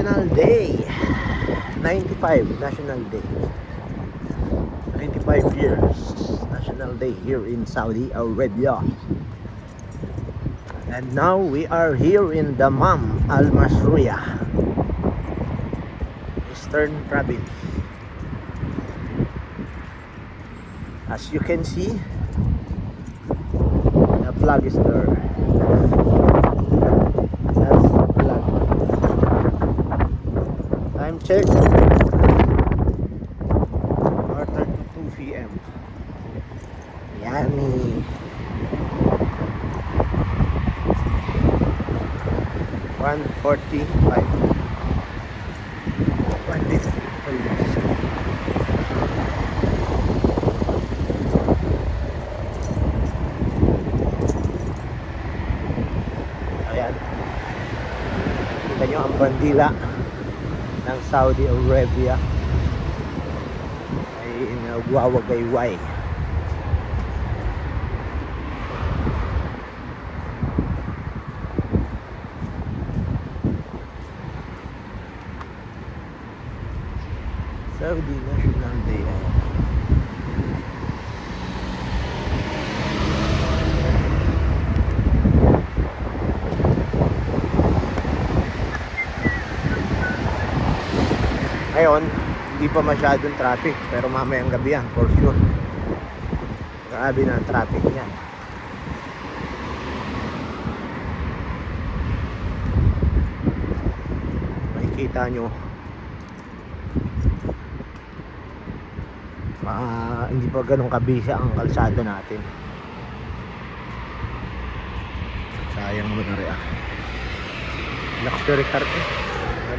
National Day. 95 National Day. 95 years National Day here in Saudi Arabia. And now we are here in Dammam Al Masrouya, Eastern Province. As you can see, the flag is there. That's the flag. Time check, 4:32 p.m. Yummy. 1:45. 1:50. Ayan. Kita nyo ang bandila ng Saudi Arabia ay nagwawagayway. Saudi National Day. Ngayon, hindi pa masyadong traffic, pero mamayang gabi yan, for sure. Grabe na ang traffic niyan. Makikita nyo, hindi pa ganun kabisa ang kalsada natin. Sayang mo na rin luxury car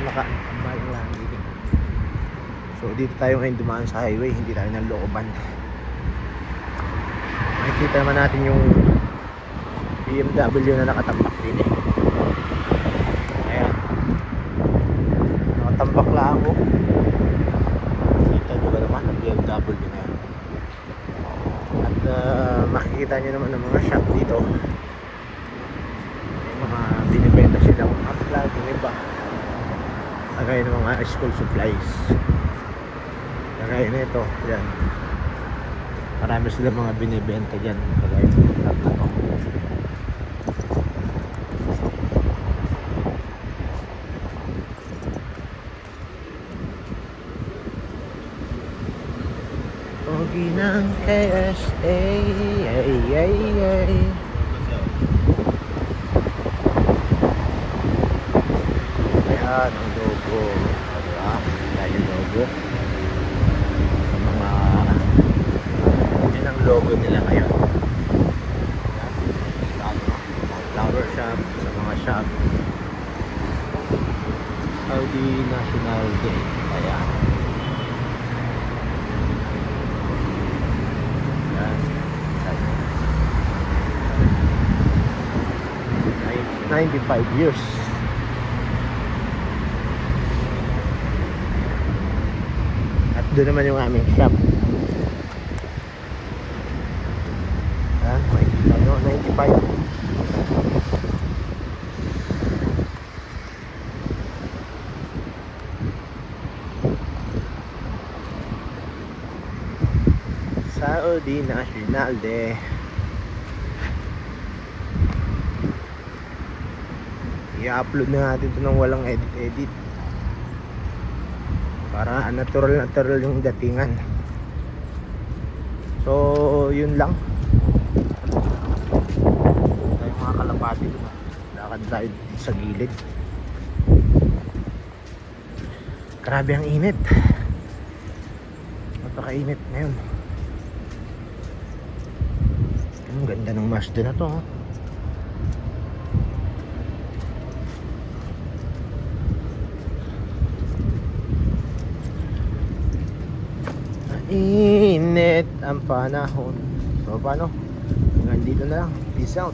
nakakambal lang dito. So dito tayo ngayon dumaan sa highway, hindi tayo ng looban. Makikita naman natin yung BMW na nakatambak din ayan, nakatambak lang ako. Kita nyo ba naman ang BMW na yan? At makikita nyo naman ang mga shop dito. May mga binibenta silang mga flag, yung iba kagaya ng mga school supplies, kagaya na ito, yan. Marami sila mga binibenta dyan, kagaya ng flag na to. Pogi ng KSA, ay, ay, ay. Ayan ang logo, diba? Ayan yung logo sa mga, yan ang logo nila ngayon. Flower shop, sa mga shop. Saudi National Day. Ayan. Ayan. 95 years. At doon naman yung aming shop. Ayan, makikita nyo, 95. Saudi National Day. I-upload na natin ito ng walang edit para natural yung datingan. So yun lang. Tayong mga kalapati doon, lakad tayo sa gilid. Grabe ang init, napakainit ngayon. Ang ganda ng Mazda na to, Init ang panahon. So paano? Hanggang dito na lang. Peace out.